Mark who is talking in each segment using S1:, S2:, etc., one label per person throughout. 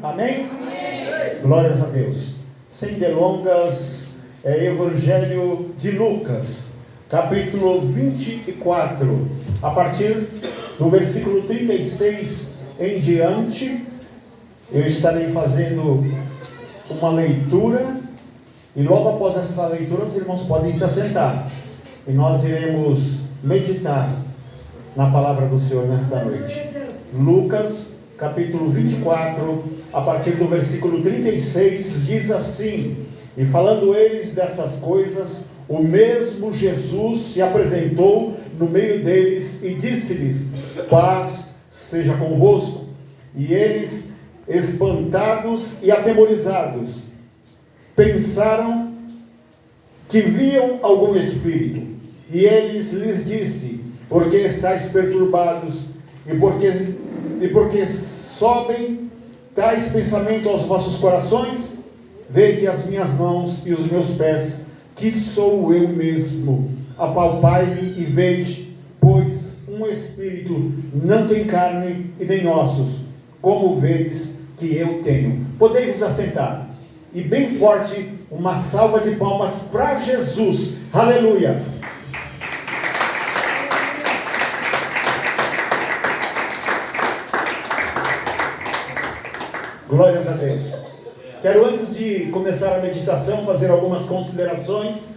S1: Amém? Amém? Glórias a Deus. Sem delongas, Evangelho de Lucas, capítulo 24, a partir do versículo 36 em diante, eu estarei fazendo uma leitura, e logo após essa leitura os irmãos podem se assentar, e nós iremos meditar na palavra do Senhor nesta noite. Lucas, capítulo 24, a partir do versículo 36, diz assim: E falando eles destas coisas, o mesmo Jesus se apresentou no meio deles e disse-lhes: Paz seja convosco. E eles, espantados e atemorizados, pensaram que viam algum espírito. E eles lhes disse: Por que estáis perturbados? E por que sobem tais pensamentos aos vossos corações? Vede as minhas mãos e os meus pés, que sou eu mesmo. Apalpai-me e vede, pois um espírito não tem carne e nem ossos, como vedes que eu tenho. Podei-vos assentar. E bem forte, uma salva de palmas para Jesus. Aleluia! Glórias a Deus. Quero, antes de começar a meditação, fazer algumas considerações.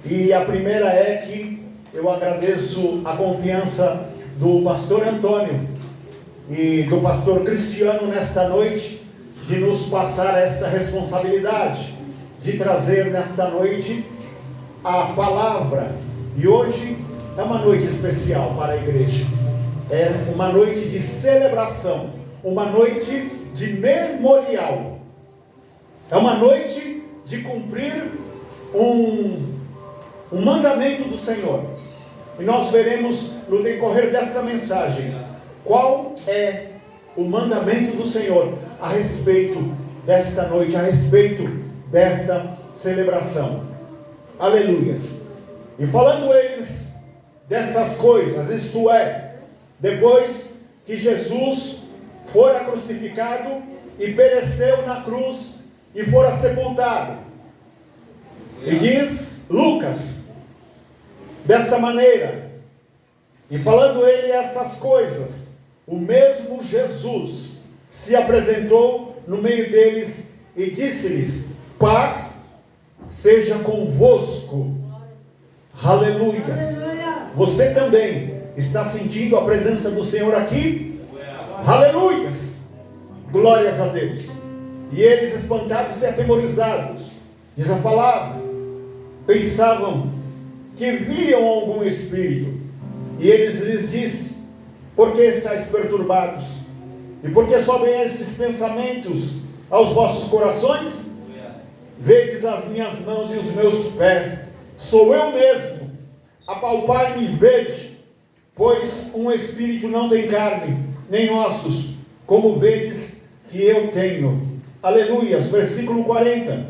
S1: E a primeira é que eu agradeço a confiança do pastor Antônio e do pastor Cristiano nesta noite, de nos passar esta responsabilidade, de trazer nesta noite a palavra. E hoje é uma noite especial para a igreja. É uma noite de celebração, uma noite de memorial. É uma noite de cumprir um mandamento do Senhor. E nós veremos no decorrer desta mensagem qual é o mandamento do Senhor a respeito desta noite, a respeito desta celebração. Aleluias. E falando eles destas coisas, isto é, depois que Jesus fora crucificado e pereceu na cruz e fora sepultado. E diz Lucas desta maneira: E falando ele estas coisas, o mesmo Jesus se apresentou no meio deles e disse-lhes: Paz seja convosco. Aleluias. Você também está sentindo a presença do Senhor aqui? Aleluias. Glórias a Deus. E eles, espantados e atemorizados, diz a palavra, pensavam que viam algum espírito. E eles lhes disse: Por que estáis perturbados? E por que sobem estes pensamentos aos vossos corações? Vedes as minhas mãos e os meus pés, sou eu mesmo. Apalpai-me e vede, pois um espírito não tem carne, nem ossos, como vedes que eu tenho. Aleluias. Versículo 40.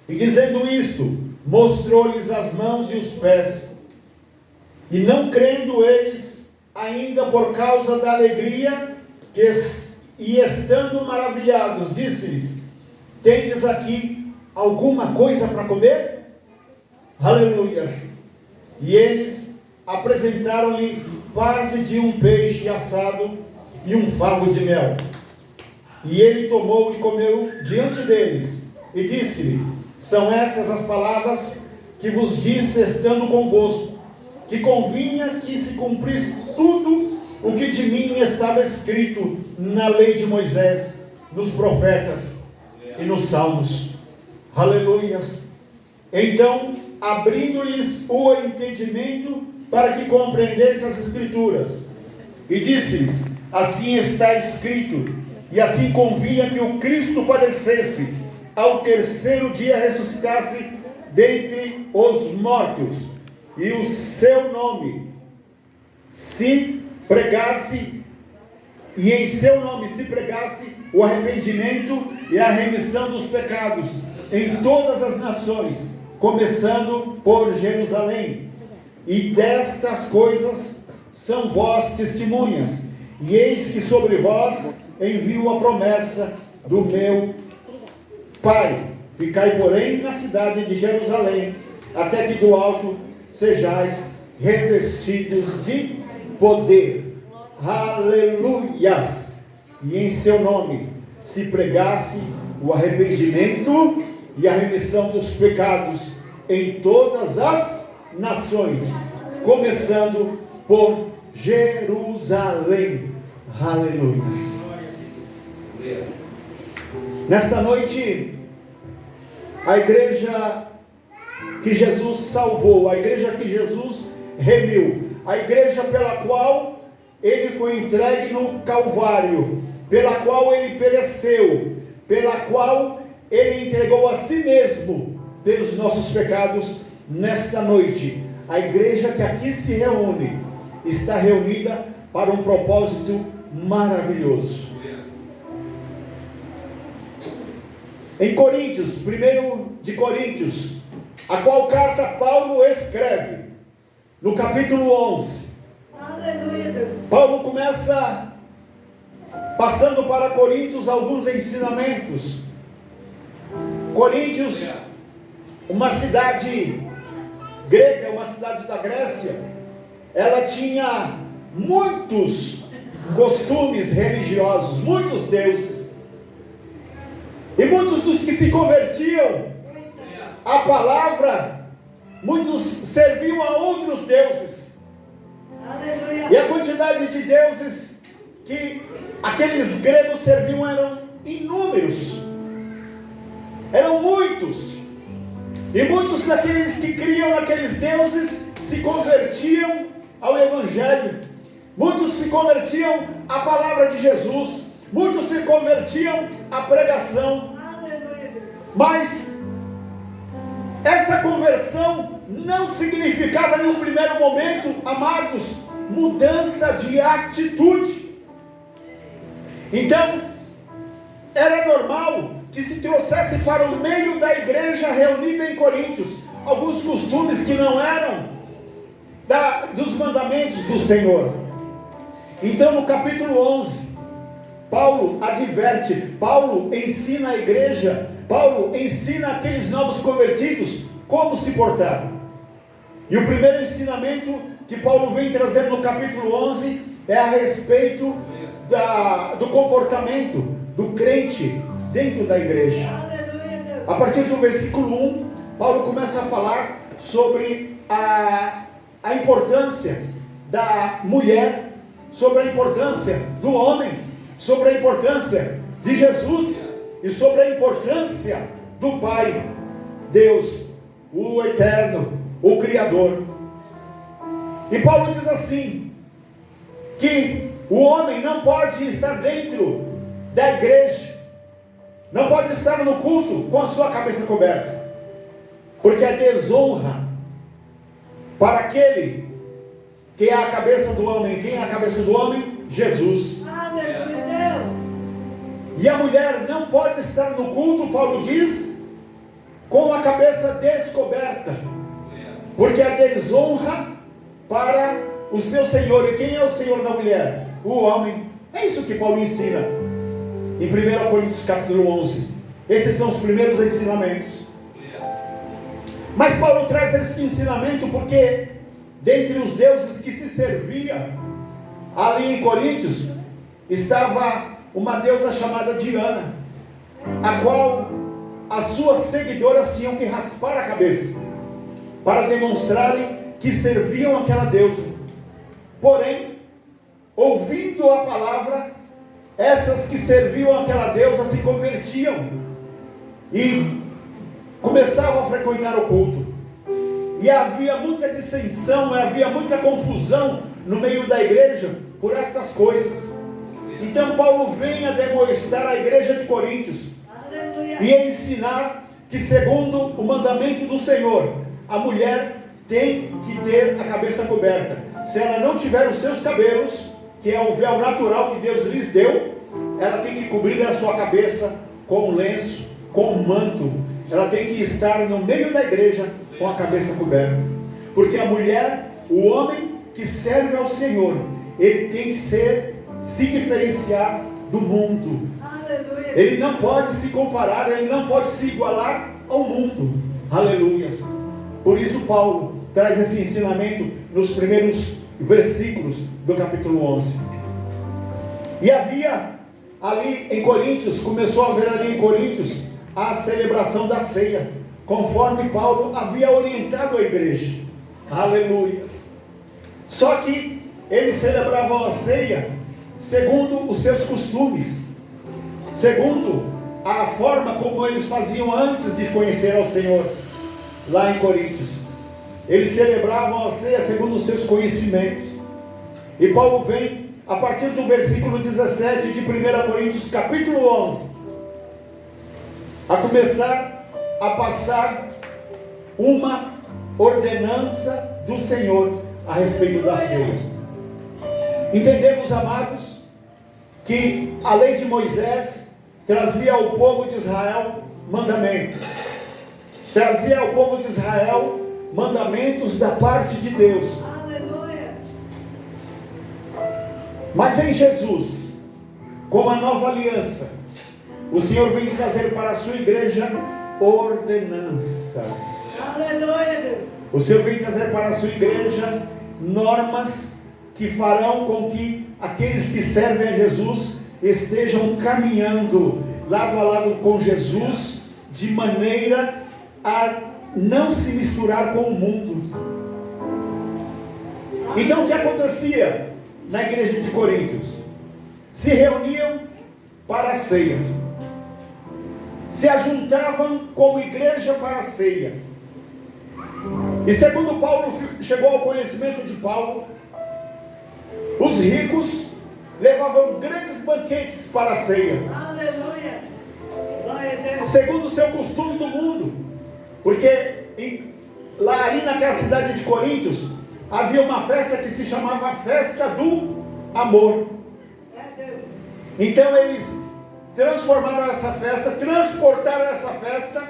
S1: E dizendo isto, mostrou-lhes as mãos e os pés. E não crendo eles, ainda por causa da alegria, e estando maravilhados, disse-lhes: Tendes aqui alguma coisa para comer? Aleluias. E eles apresentaram-lhe parte de um peixe assado e um favo de mel. E ele tomou e comeu diante deles, e disse-lhe: São estas as palavras que vos disse estando convosco, que convinha que se cumprisse tudo o que de mim estava escrito na lei de Moisés, nos profetas e nos salmos. Aleluias. Então, abrindo-lhes o entendimento para que compreendesse as Escrituras, e disse-lhes: Assim está escrito, e assim convinha que o Cristo padecesse, ao terceiro dia ressuscitasse dentre os mortos, e o seu nome se pregasse, e em seu nome se pregasse o arrependimento e a remissão dos pecados em todas as nações, começando por Jerusalém. E destas coisas são vós testemunhas, e eis que sobre vós envio a promessa do meu Pai. Ficai, porém, na cidade de Jerusalém, até que do alto sejais revestidos de poder. Aleluias! E em seu nome se pregasse o arrependimento e a remissão dos pecados em todas as nações, começando por Jerusalém. Aleluias! Nesta noite, a igreja que Jesus salvou, a igreja que Jesus remiu, a igreja pela qual ele foi entregue no Calvário, pela qual ele pereceu, pela qual ele entregou a si mesmo pelos nossos pecados. Nesta noite, a igreja que aqui se reúne, está reunida para um propósito maravilhoso. Em Coríntios, 1 de Coríntios, a qual carta Paulo escreve, no capítulo 11, aleluia, Deus. Paulo começa passando para Coríntios alguns ensinamentos. Coríntios, uma cidade grega, uma cidade da Grécia, ela tinha muitos costumes religiosos, muitos deuses. E muitos dos que se convertiam à palavra, muitos serviam a outros deuses. Aleluia. E a quantidade de deuses que aqueles gregos serviam eram inúmeros. Eram muitos. E muitos daqueles que criam naqueles deuses se convertiam ao Evangelho. Muitos se convertiam à palavra de Jesus. Muitos se convertiam à pregação. Mas essa conversão não significava no primeiro momento, amados, mudança de atitude. Então, era normal que se trouxesse para o meio da igreja reunida em Coríntios alguns costumes que não eram dos mandamentos do Senhor. Então, no capítulo 11, Paulo adverte, Paulo ensina a igreja, Paulo ensina aqueles novos convertidos como se portar. E o primeiro ensinamento que Paulo vem trazer no capítulo 11 é a respeito do comportamento do crente dentro da igreja. A partir do versículo 1, Paulo começa a falar sobre a importância da mulher, sobre a importância do homem, sobre a importância de Jesus e sobre a importância do Pai, Deus, o Eterno, o Criador. E Paulo diz assim, que o homem não pode estar dentro da igreja, não pode estar no culto com a sua cabeça coberta, porque é desonra para aquele que é a cabeça do homem. Quem é a cabeça do homem? Jesus. E a mulher não pode estar no culto, Paulo diz, com a cabeça descoberta, porque é desonra para o seu Senhor. E quem é o Senhor da mulher? O homem. É isso que Paulo ensina em 1 Coríntios capítulo 11. Esses são os primeiros ensinamentos. Mas Paulo traz esse ensinamento porque dentre os deuses que se servia ali em Coríntios estava uma deusa chamada Diana, a qual as suas seguidoras tinham que raspar a cabeça para demonstrarem que serviam aquela deusa. Porém, ouvindo a palavra, essas que serviam aquela deusa se convertiam e começavam a frequentar o culto. E havia muita dissensão, havia muita confusão no meio da igreja por estas coisas. Então Paulo vem a demonstrar à igreja de Coríntios e a ensinar que, segundo o mandamento do Senhor, a mulher tem que ter a cabeça coberta. Se ela não tiver os seus cabelos, que é o véu natural que Deus lhes deu, ela tem que cobrir a sua cabeça com um lenço, com um manto. Ela tem que estar no meio da igreja com a cabeça coberta. Porque a mulher, o homem que serve ao Senhor, ele tem que se diferenciar do mundo.
S2: Aleluia.
S1: Ele não pode se comparar, ele não pode se igualar ao mundo. Aleluia. Por isso Paulo traz esse ensinamento nos primeiros versículos do capítulo 11. E havia ali em Coríntios, começou a haver ali em Coríntios a celebração da ceia, conforme Paulo havia orientado a igreja. Aleluia. Só que eles celebravam a ceia segundo os seus costumes, segundo a forma como eles faziam antes de conhecer ao Senhor, lá em Coríntios. Eles celebravam a ceia segundo os seus conhecimentos. E Paulo vem, a partir do versículo 17 de 1 Coríntios, capítulo 11, a começar a passar uma ordenança do Senhor a respeito da ceia. Entendemos, amados, que a lei de Moisés trazia ao povo de Israel mandamentos. Trazia ao povo de Israel mandamentos da parte de Deus.
S2: Aleluia.
S1: Mas em Jesus, com a nova aliança, o Senhor vem trazer para a sua igreja ordenanças.
S2: Aleluia, Deus.
S1: O Senhor vem trazer para a sua igreja normas que farão com que aqueles que servem a Jesus estejam caminhando lado a lado com Jesus, de maneira a não se misturar com o mundo. Então o que acontecia na igreja de Coríntios? Se reuniam para a ceia, se ajuntavam como igreja para a ceia. E segundo Paulo, chegou ao conhecimento de Paulo, os ricos levavam grandes banquetes para a ceia.
S2: Aleluia. Glória a Deus.
S1: Segundo o seu costume do mundo. Porque lá ali naquela cidade de Coríntios, havia uma festa que se chamava Festa do Amor.
S2: É Deus.
S1: Então eles transformaram essa festa, transportaram essa festa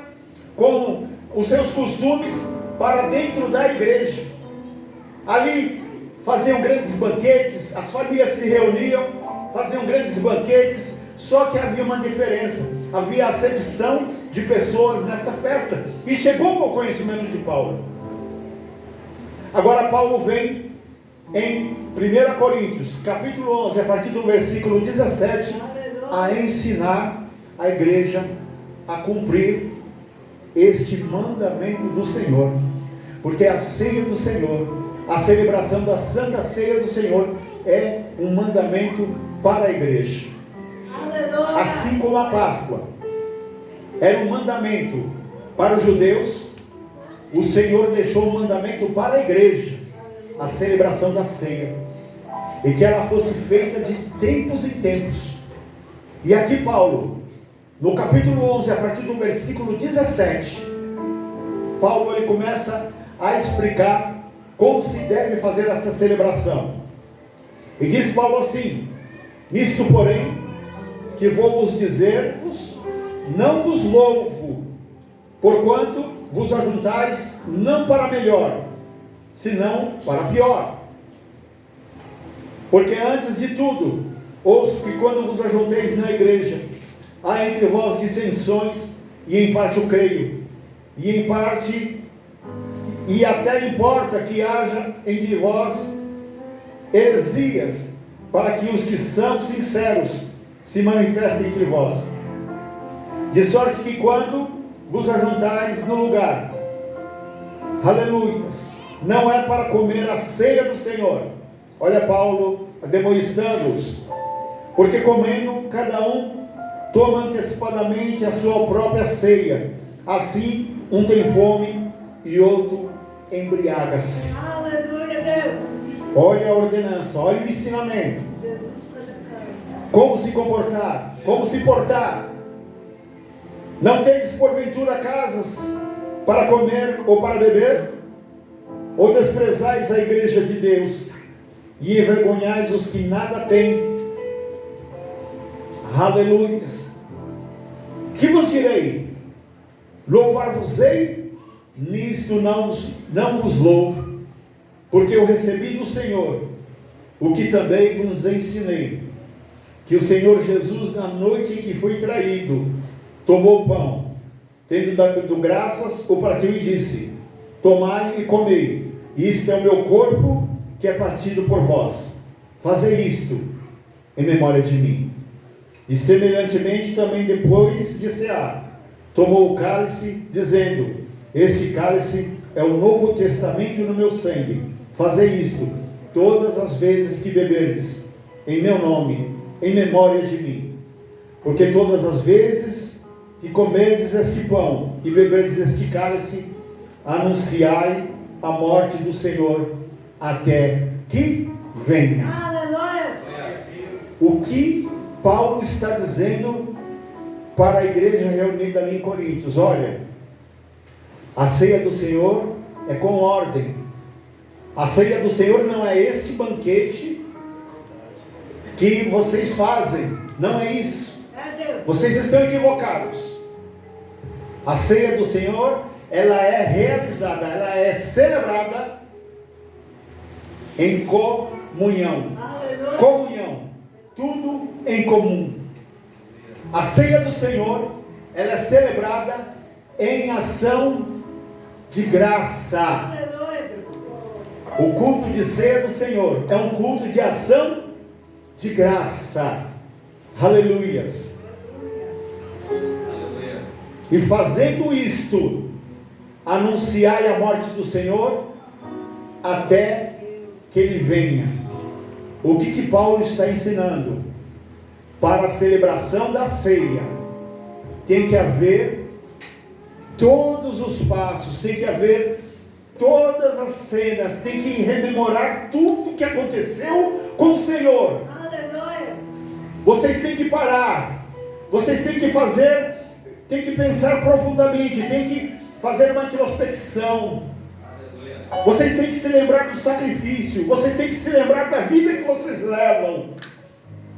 S1: com os seus costumes para dentro da igreja. Ali faziam grandes banquetes, as famílias se reuniam, faziam grandes banquetes, só que havia uma diferença, havia acepção de pessoas nesta festa, e chegou ao conhecimento de Paulo. Agora Paulo vem em 1 Coríntios, capítulo 11, a partir do versículo 17, a ensinar a igreja a cumprir este mandamento do Senhor, porque a ceia do Senhor, a celebração da Santa Ceia do Senhor é um mandamento para a igreja.
S2: Aleluia.
S1: Assim como a Páscoa era um mandamento para os judeus, o Senhor deixou um mandamento para a igreja, a celebração da ceia, e que ela fosse feita de tempos em tempos. E aqui Paulo, no capítulo 11, a partir do versículo 17, Paulo ele começa a explicar como se deve fazer esta celebração. E diz Paulo assim: nisto porém que vou vos dizer, não vos louvo, porquanto vos ajuntais não para melhor, senão para pior. Porque antes de tudo, ouço que quando vos ajunteis na igreja, há entre vós dissensões, e em parte eu creio, e em parte, e até importa que haja entre vós heresias, para que os que são sinceros se manifestem entre vós. De sorte que quando vos ajuntais no lugar, aleluia, não é para comer a ceia do Senhor. Olha Paulo demonstrando-os, porque comendo cada um toma antecipadamente a sua própria ceia, assim um tem fome e outro embriaga-se.
S2: Aleluia, Deus.
S1: Olha a ordenança, olha o ensinamento.
S2: Jesus colocando.
S1: Como se comportar, como se portar. Não tendes porventura casas para comer ou para beber? Ou desprezais a igreja de Deus e envergonhais os que nada têm? Aleluias. Que vos direi? Louvar-vos-ei? Nisto não vos louvo, porque eu recebi do Senhor o que também vos ensinei, que o Senhor Jesus, na noite em que foi traído, tomou o pão, tendo dado graças, o partiu e disse: tomai e comei, isto é o meu corpo que é partido por vós. Fazei isto em memória de mim. E semelhantemente também depois de cear, tomou o cálice, dizendo: este cálice é o novo testamento no meu sangue. Fazei isto todas as vezes que beberdes em meu nome, em memória de mim. Porque todas as vezes que comerdes este pão e beberdes este cálice, anunciai a morte do Senhor até que venha.
S2: Aleluia.
S1: O que Paulo está dizendo para a igreja reunida ali em Coríntios? Olha, a ceia do Senhor é com ordem. A ceia do Senhor não é este banquete que vocês fazem. Não é isso.
S2: É Deus.
S1: Vocês estão equivocados. A ceia do Senhor, ela é realizada, ela é celebrada em comunhão.
S2: Aleluia.
S1: Comunhão. Tudo em comum. A ceia do Senhor, ela é celebrada em ação de graça.
S2: Aleluia, Deus.
S1: O culto de ceia do Senhor é um culto de ação de graça. Aleluias. E fazendo isto, anunciai a morte do Senhor até que Ele venha. O que Paulo está ensinando? Para a celebração da ceia, tem que haver todos os passos, tem que haver todas as cenas, tem que rememorar tudo que aconteceu com o Senhor.
S2: Aleluia.
S1: Vocês têm que parar, vocês têm que fazer, têm que pensar profundamente, têm que fazer uma introspecção. Vocês têm que se lembrar do sacrifício, vocês têm que se lembrar da vida que vocês levam.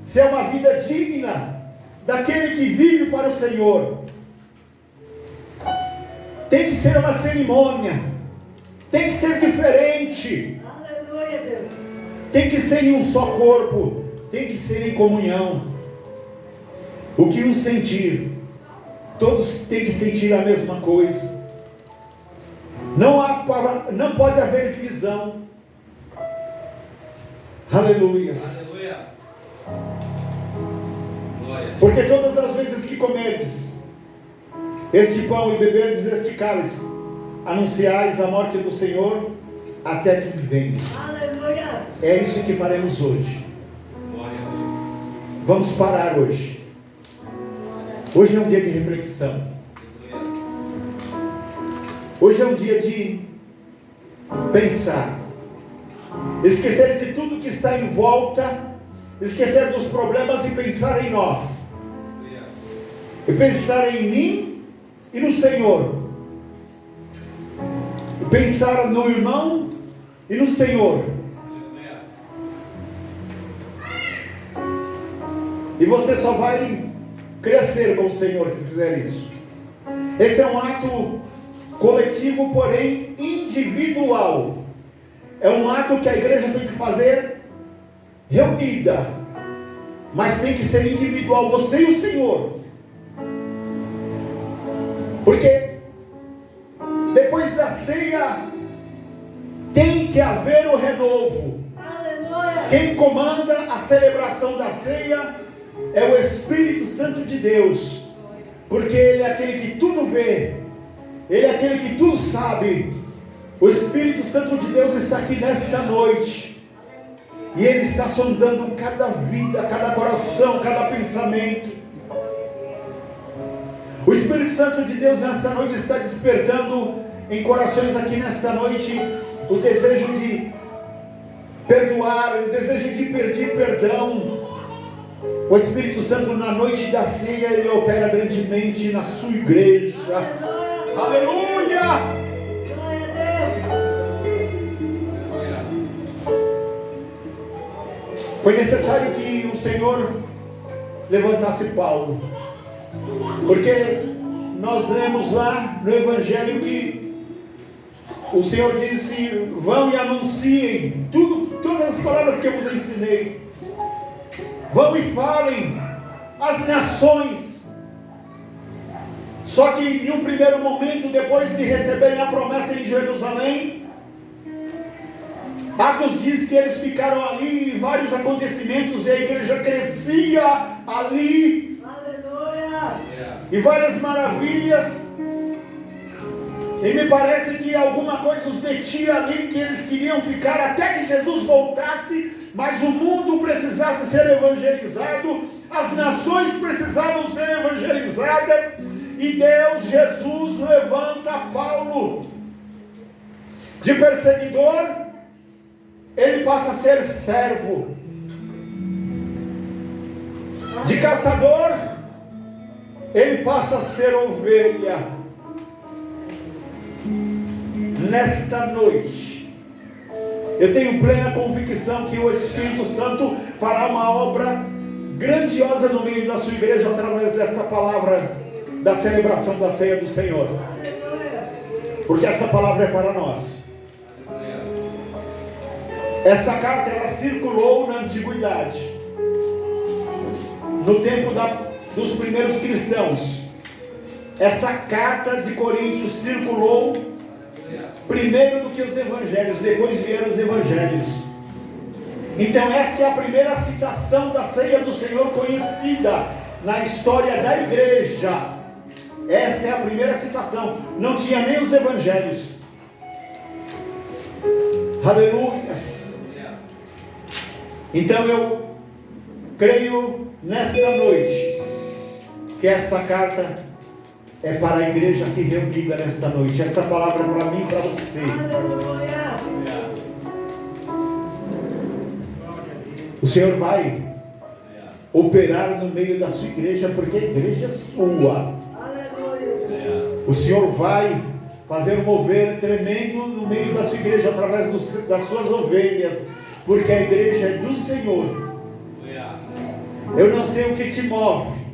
S1: Se é uma vida digna daquele que vive para o Senhor. Tem que ser uma cerimônia, tem que ser diferente,
S2: Aleluia, Deus.
S1: tem que ser em um só corpo, tem que ser em comunhão. O que um sentir, todos têm que sentir a mesma coisa. Não pode haver divisão. Aleluias.
S3: Aleluia. Glória.
S1: Porque todas as vezes que comerdes este pão e beberdes este cálice, anunciais a morte do Senhor até que Ele venha.
S2: Aleluia.
S1: É isso que faremos hoje.
S3: Glória a Deus.
S1: Vamos parar hoje. Hoje é um dia de reflexão. Hoje é um dia de pensar, esquecer de tudo que está em volta, esquecer dos problemas e pensar em nós, e pensar em mim e no Senhor, e pensar no irmão e no Senhor. E você só vai crescer com o Senhor se fizer isso. Esse é um ato coletivo, porém individual. É um ato que a igreja tem que fazer reunida, mas tem que ser individual, você e o Senhor. Porque depois da ceia tem que haver o renovo.
S2: Aleluia.
S1: Quem comanda a celebração da ceia é o Espírito Santo de Deus, porque Ele é aquele que tudo vê, Ele é aquele que tudo sabe. O Espírito Santo de Deus está aqui nesta noite, e Ele está sondando cada vida, cada coração, cada pensamento. O Espírito Santo de Deus nesta noite está despertando em corações aqui nesta noite o desejo de perdoar, o desejo de pedir perdão. O Espírito Santo na noite da ceia, Ele opera grandemente na sua igreja.
S2: Aleluia.
S1: Aleluia!
S2: Glória a Deus.
S1: Foi necessário que o Senhor levantasse Paulo, porque nós lemos lá no Evangelho que o Senhor disse: vão e anunciem todas as palavras que eu vos ensinei. Vão e falem às nações. Só que em um primeiro momento, depois de receberem a promessa em Jerusalém, Atos diz que eles ficaram ali e vários acontecimentos, e a igreja crescia ali.
S2: Aleluia.
S1: E várias maravilhas. E me parece que alguma coisa os metia ali, que eles queriam ficar até que Jesus voltasse, mas o mundo precisasse ser evangelizado, as nações precisavam ser evangelizadas, e Deus, Jesus, levanta Paulo de perseguidor, ele passa a ser servo, de caçador, ele passa a ser ovelha. Nesta noite, eu tenho plena convicção que o Espírito Santo fará uma obra grandiosa no meio da sua igreja através desta palavra da celebração da ceia do Senhor, porque esta palavra é para nós. Esta carta ela circulou na antiguidade, no tempo dos primeiros cristãos. Esta carta de Coríntios circulou primeiro do que os evangelhos, depois vieram os evangelhos. Então essa é a primeira citação da ceia do Senhor conhecida na história da igreja. Esta é a primeira citação. Não tinha nem os evangelhos. Aleluias. Então eu creio nesta noite que esta carta é para a igreja aqui reunida nesta noite. Esta palavra é para mim e para você.
S2: Aleluia.
S1: O Senhor vai operar no meio da sua igreja, porque a igreja é sua.
S2: Aleluia.
S1: O Senhor vai fazer um mover tremendo no meio da sua igreja, através das suas ovelhas, porque a igreja é do Senhor. Eu não sei o que te move.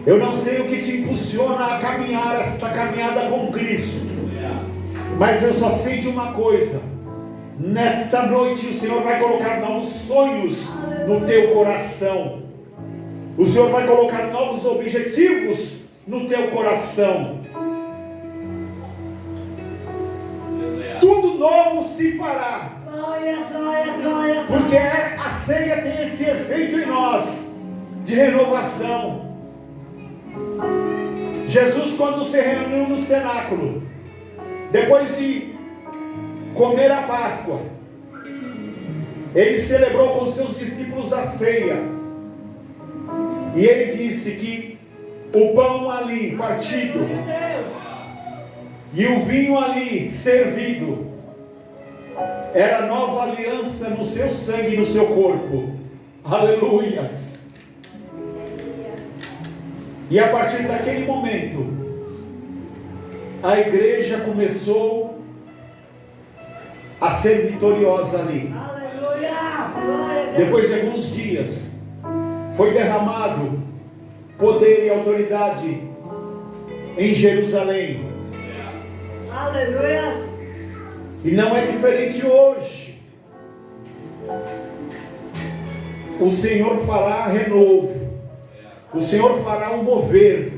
S1: Eu não sei o que te impulsiona a caminhar esta caminhada com Cristo, mas eu só sei de uma coisa: nesta noite o Senhor vai colocar novos sonhos no teu coração. O Senhor vai colocar novos objetivos no teu coração. Tudo novo se fará,
S2: Glória, glória, glória.
S1: porque a ceia tem esse efeito em nós de renovação. Jesus, quando se reuniu no cenáculo, depois de comer a Páscoa, ele celebrou com seus discípulos a ceia, e ele disse que o pão ali partido e o vinho ali servido era nova aliança no seu sangue e no seu corpo. Aleluias. E a partir daquele momento, a igreja começou a ser vitoriosa ali.
S2: Aleluia. Glória a Deus.
S1: Depois de alguns dias, foi derramado poder e autoridade em Jerusalém.
S2: Aleluia.
S1: E não é diferente hoje. O Senhor fará renovo. O Senhor fará um mover.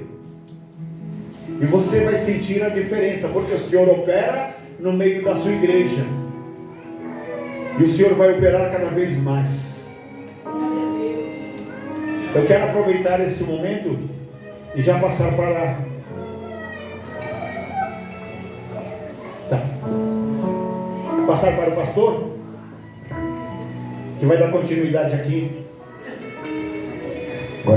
S1: E você vai sentir a diferença, porque o Senhor opera no meio da sua igreja. E o Senhor vai operar cada vez mais. Eu quero aproveitar esse momento e já passar para... Passar para o pastor, que vai dar continuidade aqui